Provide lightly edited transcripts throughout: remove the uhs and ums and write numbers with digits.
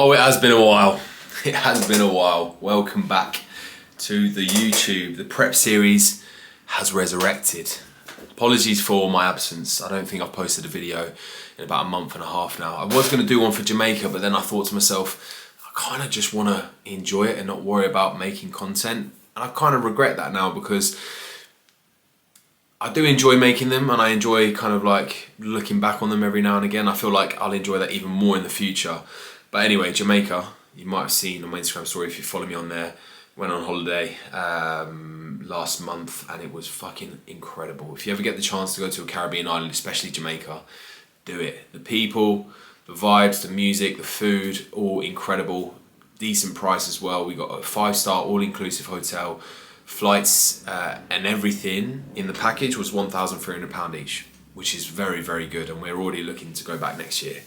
Oh, it has been a while. It has been a while. Welcome back to the YouTube. The prep series has resurrected. Apologies for my absence. I don't think I've posted a video in about a month and a half now. I was going to do one for Jamaica, but then I thought to myself, I kind of just want to enjoy it and not worry about making content. And I kind of regret that now because I do enjoy making them and I enjoy kind of like looking back on them every now and again. I feel like I'll enjoy that even more in the future. But anyway, Jamaica, you might have seen on my Instagram story if you follow me on there, went on holiday last month and it was fucking incredible. If you ever get the chance to go to a Caribbean island, especially Jamaica, do it. The people, the vibes, the music, the food, all incredible. Decent price as well. We got a 5-star all-inclusive hotel. Flights and everything in the package was £1,300 each, which is very, very good, and we're already looking to go back next year.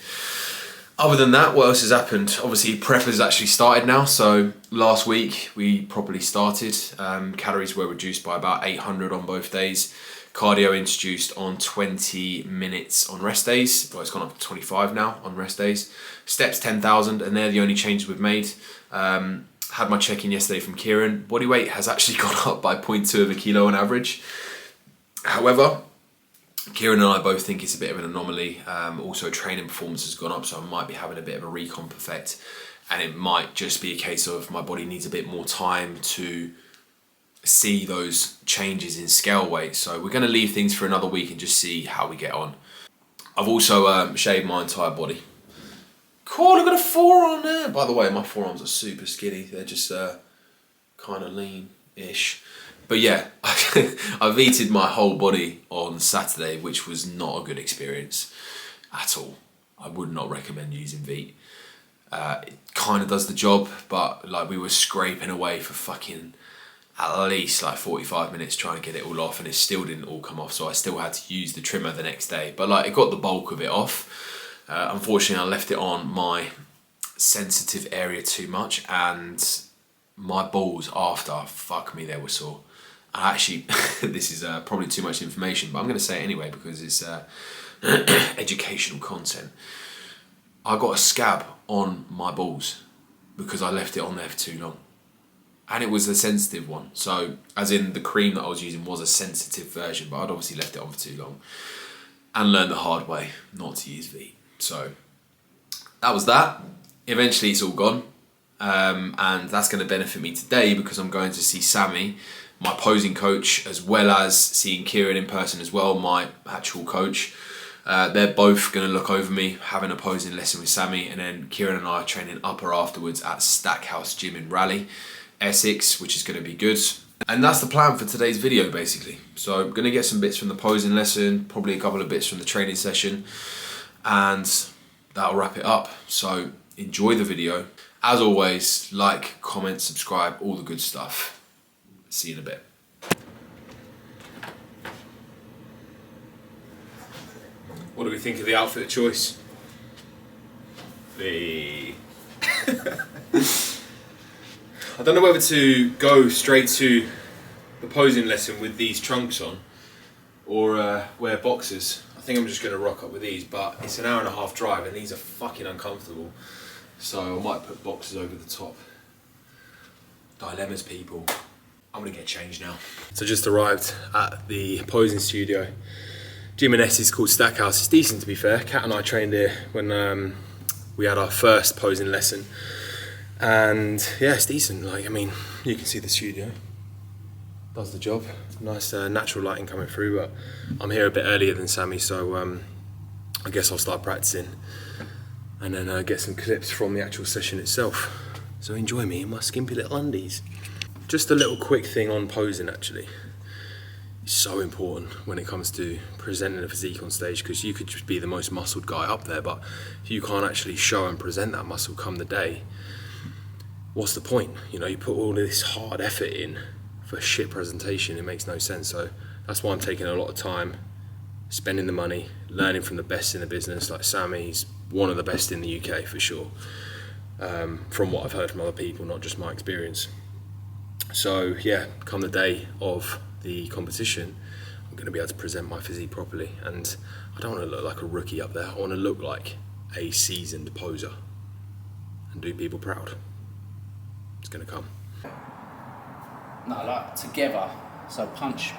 Other than that, what else has happened? Obviously, prep has actually started now, so last week we properly started. Calories were reduced by about 800 on both days. Cardio introduced on 20 minutes on rest days. Well, it's gone up to 25 now on rest days. Steps 10,000, and they're the only changes we've made. Had my check-in yesterday from Kieran. Body weight has actually gone up by 0.2 of a kilo on average. However, Kieran and I both think it's a bit of an anomaly. Also, training performance has gone up, so I might be having a bit of a recomp effect. And it might just be a case of my body needs a bit more time to see those changes in scale weight. So we're going to leave things for another week and just see how we get on. I've also shaved my entire body. Cool, I've got a forearm there. By the way, my forearms are super skinny. They're just kind of lean-ish. But yeah, I VT'd my whole body on Saturday, which was not a good experience at all. I would not recommend using Veet. It kind of does the job, but like we were scraping away for fucking at least like 45 minutes trying to get it all off, and it still didn't all come off, so I still had to use the trimmer the next day. But like it got the bulk of it off. Unfortunately, I left it on my sensitive area too much, and my balls after, fuck me, they were sore. And actually, this is probably too much information, but I'm going to say it anyway because it's educational content. I got a scab on my balls because I left it on there for too long. And it was a sensitive one. So, as in the cream that I was using was a sensitive version, but I'd obviously left it on for too long. And learned the hard way not to use Veet. So that was that. Eventually it's all gone. And that's going to benefit me today because I'm going to see Sammy, my posing coach, as well as seeing Kieran in person as well, my actual coach. They're both going to look over me, having a posing lesson with Sammy, and then Kieran and I are training upper afterwards at Stackhouse Gym in Raleigh, Essex, which is going to be good. And that's the plan for today's video basically. So I'm going to get some bits from the posing lesson, probably a couple of bits from the training session, and that'll wrap it up. So enjoy the video. As always, like, comment, subscribe, all the good stuff. See you in a bit. What do we think of the outfit choice? I don't know whether to go straight to the posing lesson with these trunks on or wear boxers. I think I'm just going to rock up with these, but it's an 1.5 hour drive and these are fucking uncomfortable. So I might put boxers over the top. Dilemmas, people. I'm going to get changed now. So just arrived at the posing studio. Gym in Essex called Stackhouse. It's decent to be fair. Kat and I trained here when we had our first posing lesson. And yeah, it's decent. Like, I mean, you can see the studio. Does the job. Nice natural lighting coming through, but I'm here a bit earlier than Sammy, so I guess I'll start practicing and then get some clips from the actual session itself. So enjoy me in my skimpy little undies. Just a little quick thing on posing actually. It's so important when it comes to presenting a physique on stage, because you could just be the most muscled guy up there, but if you can't actually show and present that muscle come the day, what's the point? You know, you put all this hard effort in for shit presentation, it makes no sense. So that's why I'm taking a lot of time, spending the money, learning from the best in the business. Like Sammy's one of the best in the UK for sure, from what I've heard from other people, not just my experience. So yeah, come the day of the competition, I'm going to be able to present my physique properly, and I don't want to look like a rookie up there. I want to look like a seasoned poser, and do people proud. It's gonna come. No, like together. So punch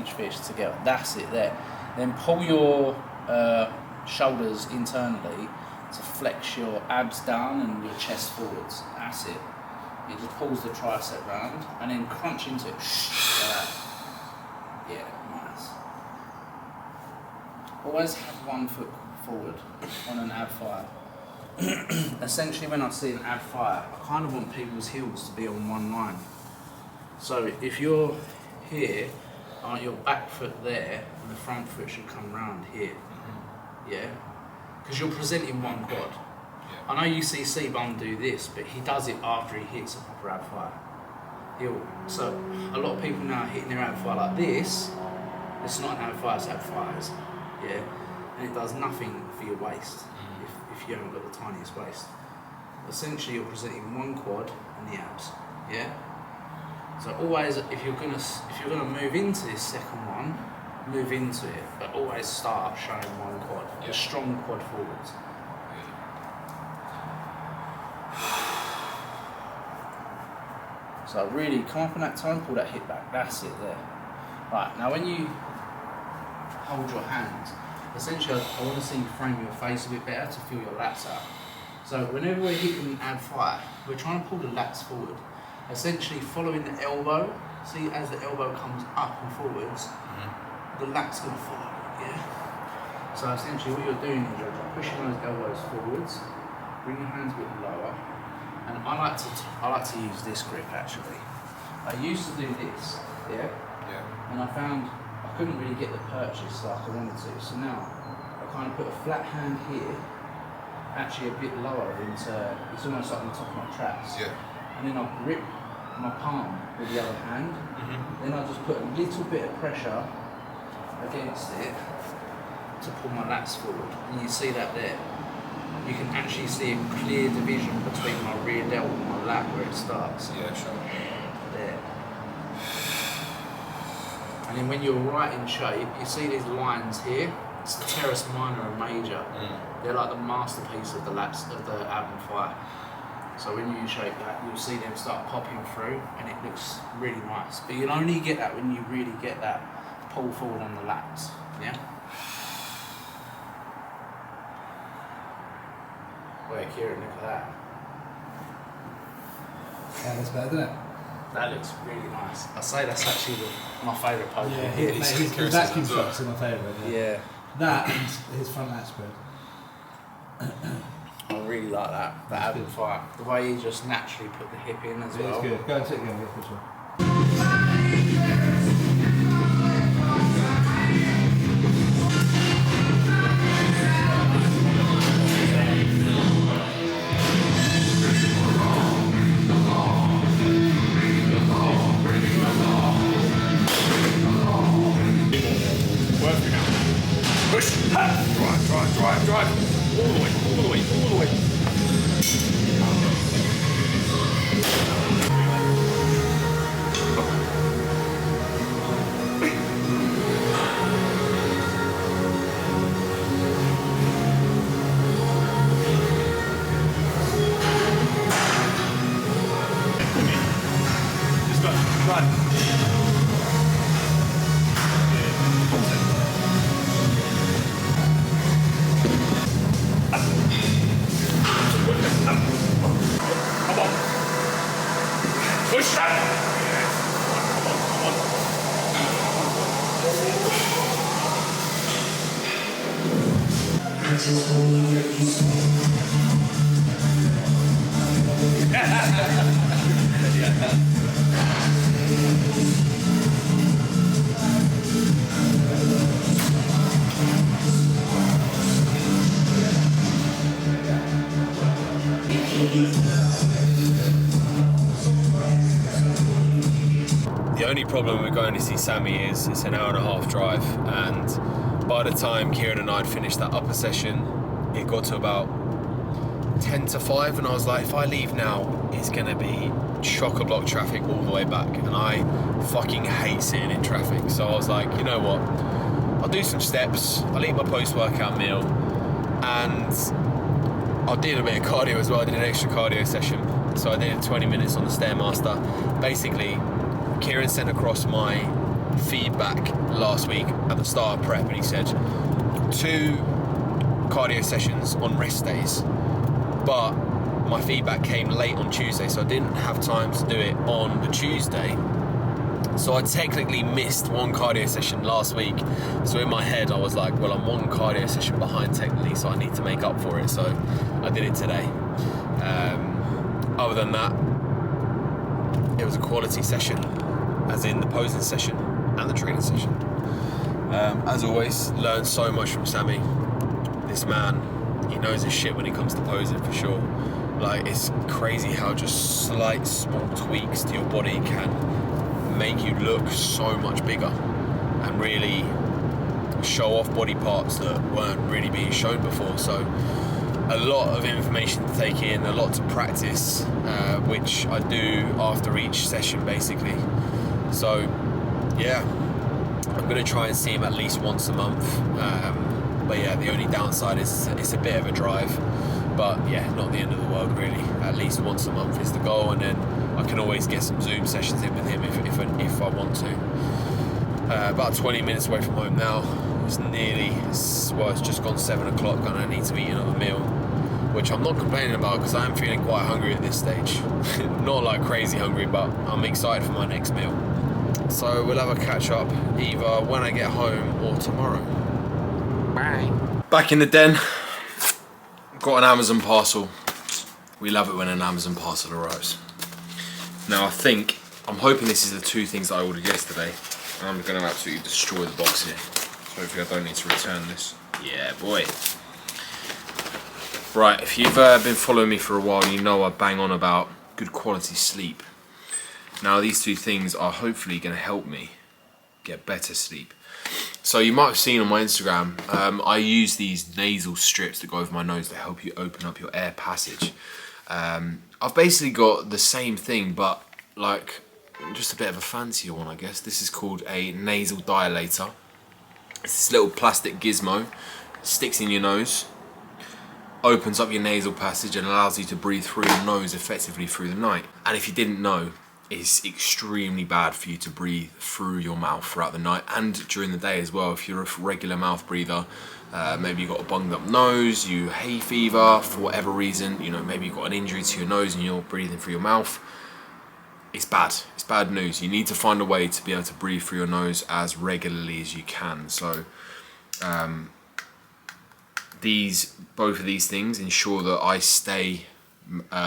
each fist together. That's it there. Then pull your shoulders internally to flex your abs down and your chest forwards. That's it. It just pulls the tricep round and then crunch into it. Like that. Yeah, nice. Always have one foot forward on an ab fire. Essentially, when I see an ab fire, I kind of want people's heels to be on one line. So if you're here, your back foot there and the front foot should come round here. Yeah? Because you're presenting one quad. I know you see C-Bum do this, but he does it after he hits a proper ab fire. So a lot of people now are hitting their ab fire like this. It's not an ab fire, it's ab fires. Yeah? And it does nothing for your waist if you haven't got the tiniest waist. Essentially, you're presenting one quad and the abs. Yeah? So always, if you're gonna move into this second one, move into it, but always start showing one quad, a strong quad forwards. So really come up on that toe and pull that hip back. That's it there. Right, now when you hold your hands, essentially I want to see you frame your face a bit better to feel your lats out. So whenever we're hitting ab fire, we're trying to pull the lats forward. Essentially following the elbow, see as the elbow comes up and forwards, the lat's going to follow, yeah? So essentially what you're doing is you're pushing those elbows forwards, bring your hands a bit lower, and I like to use this grip actually. I used to do this, yeah? And I found I couldn't really get the purchase like I wanted to, so now I kind of put a flat hand here, actually a bit lower into, it's almost like on the top of my traps. And then I grip my palm with the other hand, then I just put a little bit of pressure against it to pull my lats forward. And you see that there. You can actually see a clear division between my rear delt and my lat where it starts. Yeah, sure. There. And then when you're right in shape, you see these lines here. It's the teres minor and major. They're like the masterpiece of the lats of the ab and fire. So when you shape that, you'll see them start popping through and it looks really nice. But you'll only get that when you really get that pull forward on the lats, yeah? Wait, Kieran, look at that. Yeah, that's better, doesn't it? That looks really nice. I say that's actually my favourite poke. Yeah, his vacuum shots are my favourite. Yeah. That and his front lat spread. I really like that ab and fire. The way he just naturally put the hip in as well. It's good. Go and sit again, get a picture. Push! Drive! All the way. Just run. Push that! The only problem with going to see Sammy is it's an hour and a half drive, and by the time Kieran and I'd finished that upper session, it got to about 10 to 5, and I was like, if I leave now, it's gonna be chock-a-block traffic all the way back, and I fucking hate sitting in traffic. So I was like, you know what, I'll do some steps, I'll eat my post-workout meal, and I did a bit of cardio as well. I did an extra cardio session. So I did 20 minutes on the Stairmaster. Basically, Kieran sent across my feedback last week at the start of prep, and he said 2 cardio sessions on rest days, but my feedback came late on Tuesday, so I didn't have time to do it on the Tuesday. So I technically missed 1 cardio session last week. So in my head I was like, well, I'm 1 cardio session behind technically, so I need to make up for it. So I did it today. Other than that, it was a quality session, as in the posing session and the training session. As always, learned so much from Sammy. This man, he knows his shit when it comes to posing, for sure. Like, it's crazy how just slight small tweaks to your body can make you look so much bigger and really show off body parts that weren't really being shown before. So a lot of information to take in, a lot to practice, which I do after each session basically. So yeah, I'm going to try and see him at least once a month. But yeah, the only downside is it's a bit of a drive. But yeah, not the end of the world really. At least once a month is the goal, and then I can always get some Zoom sessions in with him if I want to. About 20 minutes away from home now. It's just gone 7 o'clock and I need to eat another meal, which I'm not complaining about because I am feeling quite hungry at this stage. Not like crazy hungry, but I'm excited for my next meal. So we'll have a catch up either when I get home or tomorrow. Bye. Back in the den. Got an Amazon parcel. We love it when an Amazon parcel arrives. Now I'm hoping this is the 2 things that I ordered yesterday. I'm going to absolutely destroy the box here. So hopefully I don't need to return this. Yeah, boy. Right, if you've been following me for a while, you know I bang on about good quality sleep. Now these 2 things are hopefully going to help me get better sleep. So you might have seen on my Instagram, I use these nasal strips that go over my nose to help you open up your air passage. I've basically got the same thing, but like just a bit of a fancier one, I guess. This is called a nasal dilator. It's this little plastic gizmo, sticks in your nose, opens up your nasal passage and allows you to breathe through your nose effectively through the night. And if you didn't know, it's extremely bad for you to breathe through your mouth throughout the night and during the day as well. If you're a regular mouth breather, maybe you've got a bunged up nose, you hay fever for whatever reason, you know, maybe you've got an injury to your nose and you're breathing through your mouth, it's bad. It's bad news. You need to find a way to be able to breathe through your nose as regularly as you can. So both of these things ensure that I stay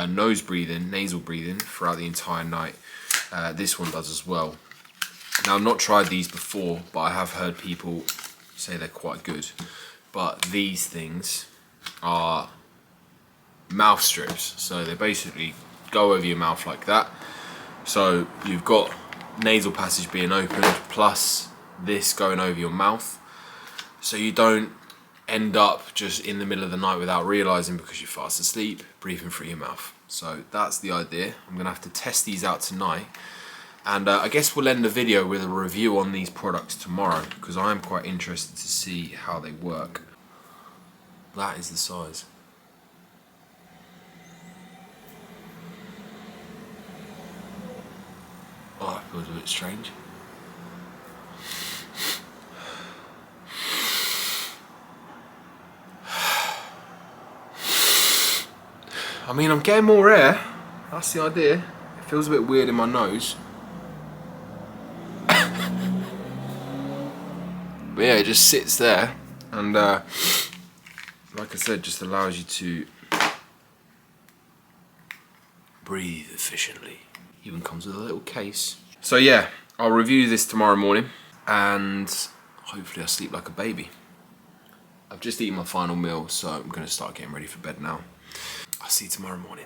nose breathing, nasal breathing throughout the entire night. This one does as well. Now I've not tried these before, but I have heard people say they're quite good. But these things are mouth strips, so they basically go over your mouth like that. So you've got nasal passage being opened plus this going over your mouth, so you don't end up just in the middle of the night without realising because you're fast asleep, breathing through your mouth. So that's the idea. I'm going to have to test these out tonight, and I guess we'll end the video with a review on these products tomorrow because I am quite interested to see how they work. That is the size. Oh, it feels a bit strange. I mean, I'm getting more air. That's the idea. It feels a bit weird in my nose. But yeah, it just sits there and like I said, just allows you to breathe efficiently. Even comes with a little case. So yeah, I'll review this tomorrow morning and hopefully I'll sleep like a baby. I've just eaten my final meal, so I'm going to start getting ready for bed now. I'll see you tomorrow morning.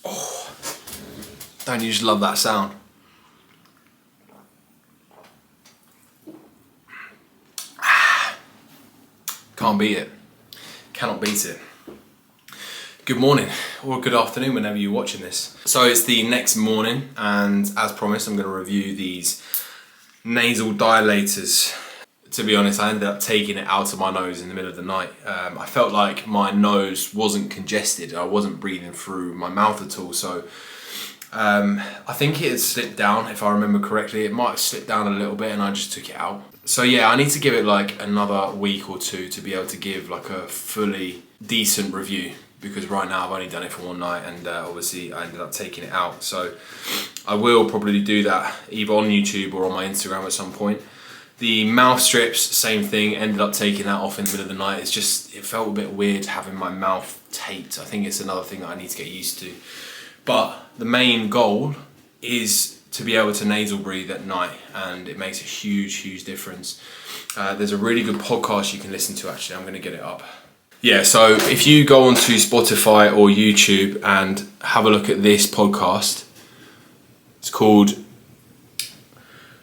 Oh, don't you just love that sound? Can't beat it. Cannot beat it. Good morning or good afternoon whenever you're watching this. So it's the next morning and as promised I'm going to review these nasal dilators. to be honest, I ended up taking it out of my nose in the middle of the night. I felt like my nose wasn't congested. I wasn't breathing through my mouth at all. So I think it had slipped down, if I remember correctly. It might have slipped down a little bit and I just took it out. So yeah, I need to give it like another week or two to be able to give like a fully decent review, because right now I've only done it for one night, and obviously I ended up taking it out. So I will probably do that either on YouTube or on my Instagram at some point. The mouth strips, same thing, ended up taking that off in the middle of the night. It's just, it felt a bit weird having my mouth taped. I think it's another thing that I need to get used to. But the main goal is to be able to nasal breathe at night, and it makes a huge difference. There's a really good podcast you can listen to, actually. I'm gonna get it up. Yeah, so if you go onto Spotify or YouTube and have a look at this podcast, it's called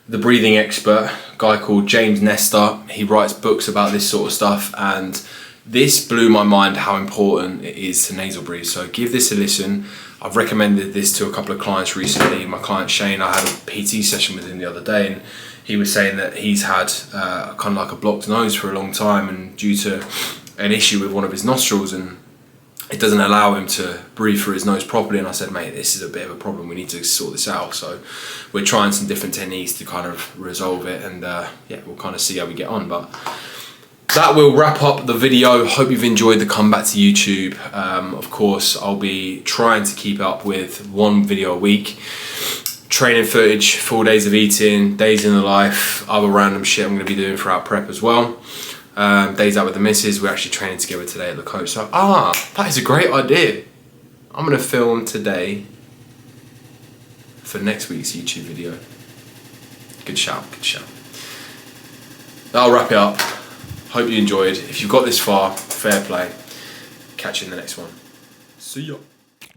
The Breathing Expert, a guy called James Nestor. He writes books about this sort of stuff, and this blew my mind how important it is to nasal breathe. So give this a listen. I've recommended this to a couple of clients recently. My client Shane, I had a PT session with him the other day, and he was saying that he's had kind of like a blocked nose for a long time, and due to an issue with one of his nostrils, and it doesn't allow him to breathe through his nose properly. And I said, mate, this is a bit of a problem. We need to sort this out. So we're trying some different techniques to kind of resolve it, and yeah, we'll kind of see how we get on. But that will wrap up the video. Hope you've enjoyed the comeback to YouTube. Of course, I'll be trying to keep up with one video a week. Training footage, 4 days of eating, days in the life, other random shit I'm going to be doing throughout prep as well. Days out with the missus. We're actually training together today at the coach. So, that is a great idea. I'm going to film today for next week's YouTube video. Good shout, good shout. That'll wrap it up. Hope you enjoyed. If you've got this far, fair play. Catch you in the next one. See ya.